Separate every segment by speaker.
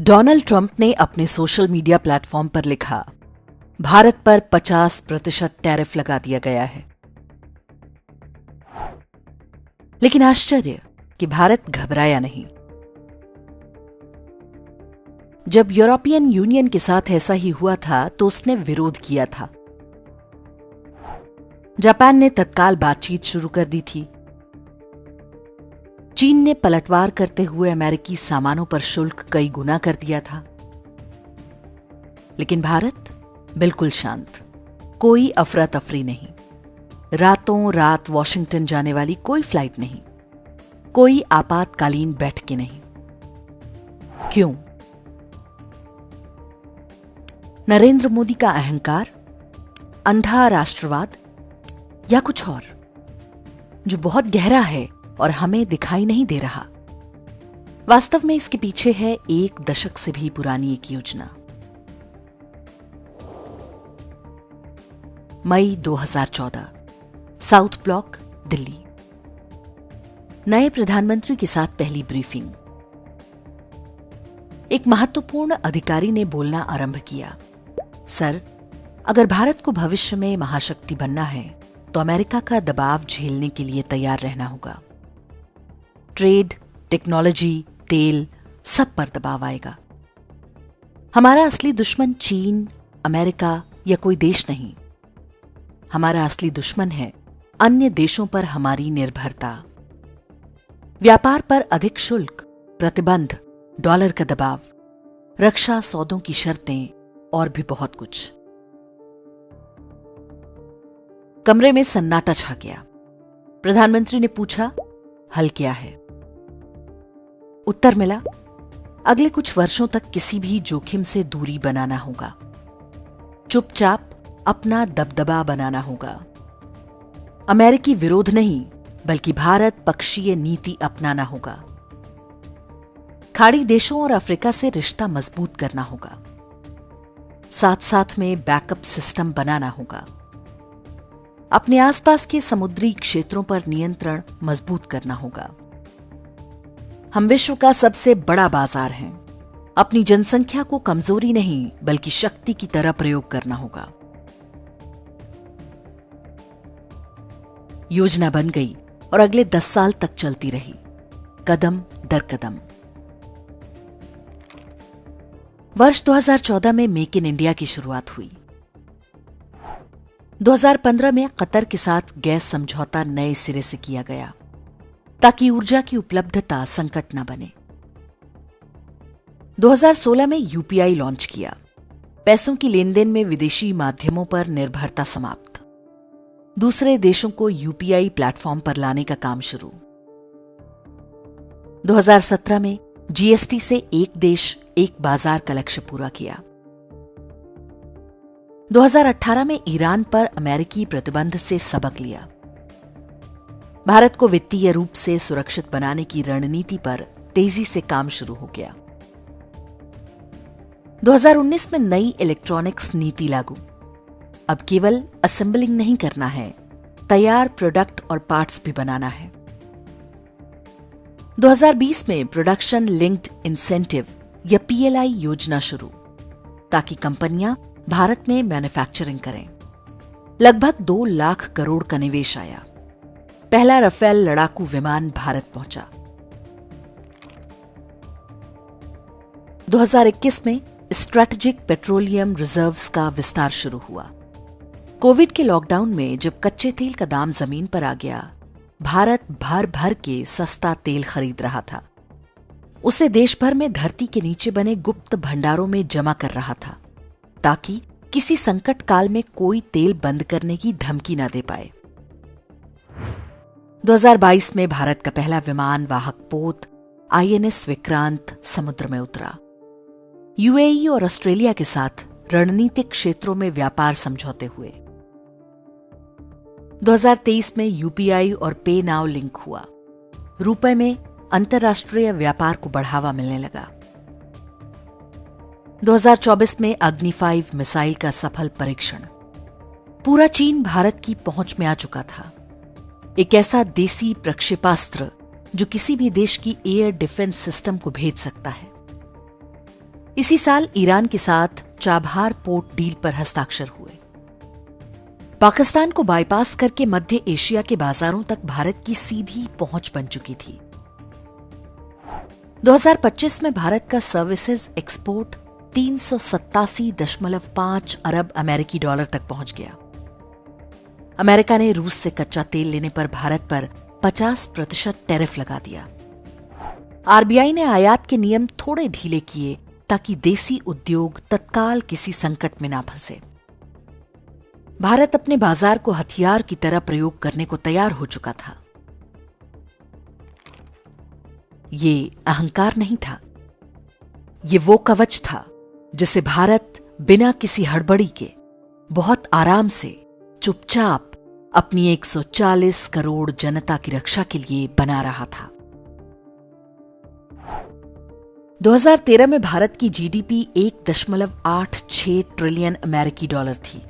Speaker 1: Donald Trump ने अपने social media platform पर लिखा, भारत पर 50% टैरिफ लगा दिया गया है। लेकिन आश्चर्य कि भारत घबराया नहीं। जब यूरोपियन यूनियन के साथ ऐसा ही हुआ था तो उसने विरोध किया था। जापान ने तत्काल बातचीत शुरू कर दी थी। चीन ने पलटवार करते हुए अमेरिकी सामानों पर शुल्क कई गुना कर दिया था। लेकिन भारत बिल्कुल शांत, कोई अफरा तफरी नहीं, रातों रात वॉशिंगटन जाने वाली कोई फ्लाइट नहीं, कोई आपातकालीन बैठकें नहीं। क्यों? नरेंद्र मोदी का अहंकार, अंधा राष्ट्रवाद या कुछ और जो बहुत गहरा है और हमें दिखाई नहीं दे रहा? वास्तव में इसके पीछे है 1 दशक से भी पुरानी एक योजना। मई 2014, साउथ ब्लॉक, दिल्ली। नए प्रधानमंत्री के साथ पहली ब्रीफिंग। एक महत्वपूर्ण अधिकारी ने बोलना आरंभ किया, सर, अगर भारत को भविष्य में महाशक्ति बनना है तो अमेरिका का दबाव झेलने के लिए तैयार रहना होगा। ट्रेड, टेक्नोलॉजी, तेल, सब पर दबाव आएगा। हमारा असली दुश्मन चीन, अमेरिका या कोई देश नहीं। हमारा असली दुश्मन है अन्य देशों पर हमारी निर्भरता। व्यापार पर अधिक शुल्क, प्रतिबंध, डॉलर का दबाव, रक्षा सौदों की शर्तें और भी बहुत कुछ। कमरे में सन्नाटा छा गया। प्रधानमंत्री ने पूछा, हल क्या है? उत्तर मिला, अगले कुछ वर्षों तक किसी भी जोखिम से दूरी बनाना होगा, चुपचाप अपना दबदबा बनाना होगा। अमेरिकी विरोध नहीं बल्कि भारत पक्षीय नीति अपनाना होगा। खाड़ी देशों और अफ्रीका से रिश्ता मजबूत करना होगा। साथ साथ में बैकअप सिस्टम बनाना होगा। अपने आसपास के समुद्री क्षेत्रों पर नियंत्रण मजबूत करना होगा। हम विश्व का सबसे बड़ा बाजार हैं। अपनी जनसंख्या को कमजोरी नहीं बल्कि शक्ति की तरह प्रयोग करना होगा। योजना बन गई और अगले 10 साल तक चलती रही, कदम दर कदम। वर्ष 2014 में मेक इन इंडिया की शुरुआत हुई। 2015 में कतर के साथ गैस समझौता नए सिरे से किया गया ताकि ऊर्जा की उपलब्धता संकट न बने। 2016 में यूपीआई लॉन्च किया। पैसों की लेनदेन में विदेशी माध्यमों पर निर्भरता समाप्त। दूसरे देशों को यूपीआई प्लेटफॉर्म पर लाने का काम शुरू। 2017 में जीएसटी से एक देश एक बाजार का लक्ष्य पूरा किया। 2018 में ईरान पर अमेरिकी प्रतिबंध से सबक लिया। भारत को वित्तीय रूप से सुरक्षित बनाने की रणनीति पर तेजी से काम शुरू हो गया। 2019 में नई इलेक्ट्रॉनिक्स नीति लागू। अब केवल असेंबलिंग नहीं करना है, तैयार प्रोडक्ट और पार्ट्स भी बनाना है। 2020 में प्रोडक्शन लिंक्ड इंसेंटिव या पीएलआई योजना शुरू, ताकि कंपनियां भारत में मैन्युफैक्चरिंग करें। लगभग 2 लाख करोड़ का निवेश आया। पहला राफेल लड़ाकू विमान भारत पहुंचा। 2021 में स्ट्रैटेजिक पेट्रोलियम रिजर्व्स का विस्तार शुरू हुआ। कोविड के लॉकडाउन में जब कच्चे तेल का दाम जमीन पर आ गया, भारत भर भर के सस्ता तेल खरीद रहा था। उसे देश भर में धरती के नीचे बने गुप्त भंडारों में जमा कर रहा था, ताकि किसी संकट काल में कोई तेल बंद करने की धमकी न दे पाए। 2022 में भारत का पहला विमान वाहक पोत आईएनएस विक्रांत समुद्र में उतरा। यूएई और ऑस्ट्रेलिया के साथ रणनीतिक क्षेत्रों में व्यापार समझौते हुए। 2023 में यूपीआई और पे नाउ लिंक हुआ। रुपए में अंतर्राष्ट्रीय व्यापार को बढ़ावा मिलने लगा। 2024 में अग्नि 5 मिसाइल का सफल परीक्षण। पूरा चीन भारत की पहुंच में आ चुका था। एक ऐसा देसी प्रक्षेपास्त्र जो किसी भी देश की एयर डिफेंस सिस्टम को भेद सकता है। इसी साल ईरान के साथ चाबहार पोर्ट डील पर हस्ताक्षर हुए। पाकिस्तान को बाईपास करके मध्य एशिया के बाजारों तक भारत की सीधी पहुंच बन चुकी थी। 2025 में भारत का सर्विसेज एक्सपोर्ट 387.5 अरब अमेरिकी डॉलर तक पहुंच गया। अमेरिका ने रूस से कच्चा तेल लेने पर भारत पर 50% टैरिफ लगा दिया। आरबीआई ने आयात के नियम थोड़े ढीले किए ताकि देसी उद्योग तत्काल किसी संकट में ना फंसे। भारत अपने बाजार को हथियार की तरह प्रयोग करने को तैयार हो चुका था। ये अहंकार नहीं था, ये वो कवच था जिसे भारत बिना किसी हड़बड़ी के बहुत आराम से चुपचाप अपनी 140 करोड़ जनता की रक्षा के लिए बना रहा था। 2013 में भारत की जीडीपी 1.86 ट्रिलियन अमेरिकी डॉलर थी।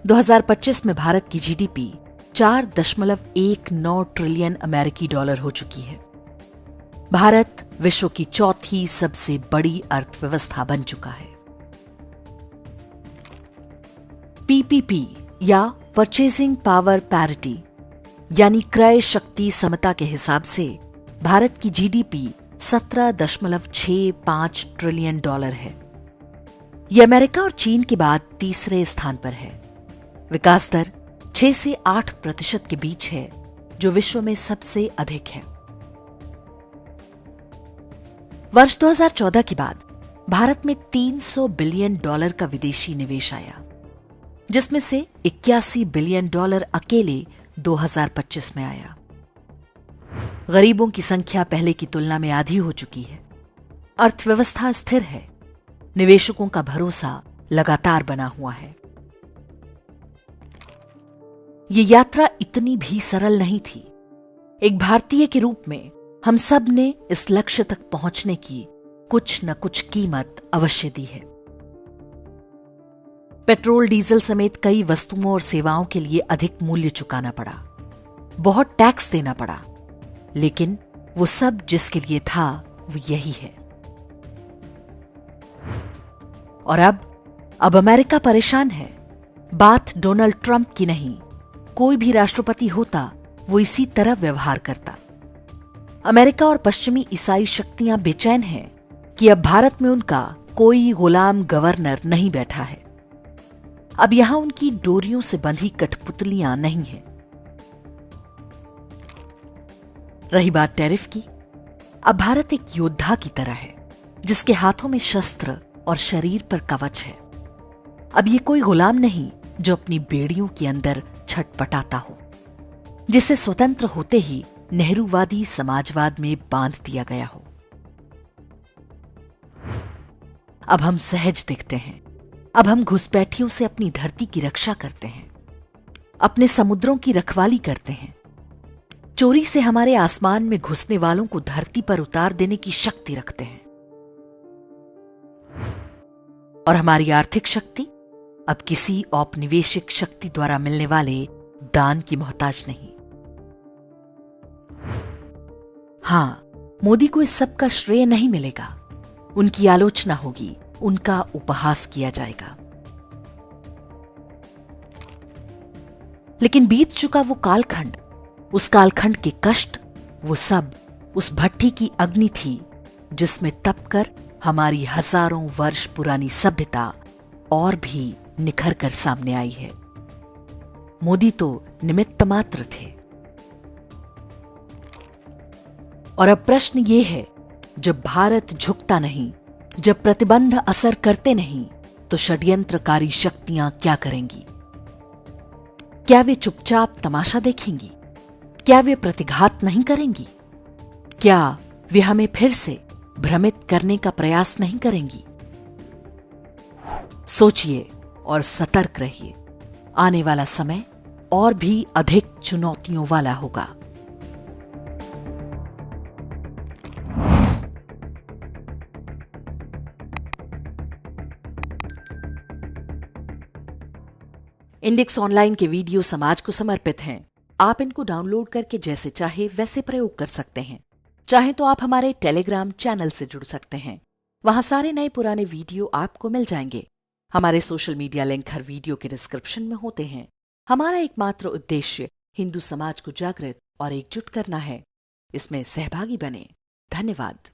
Speaker 1: 2025 में भारत की जीडीपी 4.19 ट्रिलियन अमेरिकी डॉलर हो चुकी है। भारत विश्व की चौथी सबसे बड़ी अर्थव्यवस्था बन चुका है। पीपीपी या परचेजिंग पावर पैरिटी यानी क्रय शक्ति समता के हिसाब से भारत की जीडीपी 17.65 ट्रिलियन डॉलर है। यह अमेरिका और चीन के बाद तीसरे स्थान पर है। विकास दर 6 से 8% के बीच है, जो विश्व में सबसे अधिक है। वर्ष 2014 के बाद भारत में 300 बिलियन डॉलर का विदेशी निवेश आया, जिसमें से 81 बिलियन डॉलर अकेले 2025 में आया। गरीबों की संख्या पहले की तुलना में आधी हो चुकी है। अर्थव्यवस्था स्थिर है। निवेशकों का भरोसा लगातार बना हुआ है। ये यात्रा इतनी भी सरल नहीं थी। एक भारतीय के रूप में हम सब ने इस लक्ष्य तक पहुंचने की कुछ न कुछ कीमत अवश्य दी है। पेट्रोल, डीजल समेत कई वस्तुओं और सेवाओं के लिए अधिक मूल्य चुकाना पड़ा, बहुत टैक्स देना पड़ा, लेकिन वो सब जिसके लिए था वो यही है। और अब अमेरिका परेशान है। बात डोनाल्ड ट्रंप की नहीं, कोई भी राष्ट्रपति होता वो इसी तरह व्यवहार करता। अमेरिका और पश्चिमी ईसाई शक्तियां बेचैन हैं कि अब भारत में उनका कोई गुलाम गवर्नर नहीं बैठा है। अब यहां उनकी डोरियों से बंधी कठपुतलियां नहीं हैं। रही बात टैरिफ की, अब भारत एक योद्धा की तरह है, जिसके हाथों में शस्त्र और शरीर पर कवच है। अब ये कोई गुलाम नहीं जो अपनी बेड़ियों के अंदर छटपटाता हो, जिसे स्वतंत्र होते ही नेहरूवादी समाजवाद में बांध दिया गया हो। अब हम सहज दिखते हैं। अब हम घुसपैठियों से अपनी धरती की रक्षा करते हैं, अपने समुद्रों की रखवाली करते हैं। चोरी से हमारे आसमान में घुसने वालों को धरती पर उतार देने की शक्ति रखते हैं। और हमारी आर्थिक शक्ति अब किसी औपनिवेशिक शक्ति द्वारा मिलने वाले दान की मोहताज नहीं। हां, मोदी को इस सब का श्रेय नहीं मिलेगा। उनकी आलोचना होगी, उनका उपहास किया जाएगा। लेकिन बीत चुका वो कालखंड, उस कालखंड के कष्ट, वो सब उस भट्ठी की अग्नि थी जिसमें तपकर हमारी हजारों वर्ष पुरानी सभ्यता और भी निखर कर सामने आई है। मोदी तो निमित्त मात्र थे। और अब प्रश्न ये है, जब भारत झुकता नहीं, जब प्रतिबंध असर करते नहीं, तो षड्यंत्रकारी शक्तियां क्या करेंगी? क्या वे चुपचाप तमाशा देखेंगी? क्या वे प्रतिघात नहीं करेंगी? क्या वे हमें फिर से भ्रमित करने का प्रयास नहीं करेंगी? सोचिए और सतर्क रहिए। आने वाला समय और भी अधिक चुनौतियों वाला होगा। इंडेक्स ऑनलाइन के वीडियो समाज को समर्पित हैं। आप इनको डाउनलोड करके जैसे चाहे वैसे प्रयोग कर सकते हैं। चाहे तो आप हमारे टेलीग्राम चैनल से जुड़ सकते हैं। वहां सारे नए पुराने वीडियो आपको मिल जाएंगे। हमारे सोशल मीडिया लिंक हर वीडियो के डिस्क्रिप्शन में होते हैं। हमारा एकमात्र उद्देश्य हिंदू समाज को जागृत और एकजुट करना है। इसमें सहभागी बने। धन्यवाद।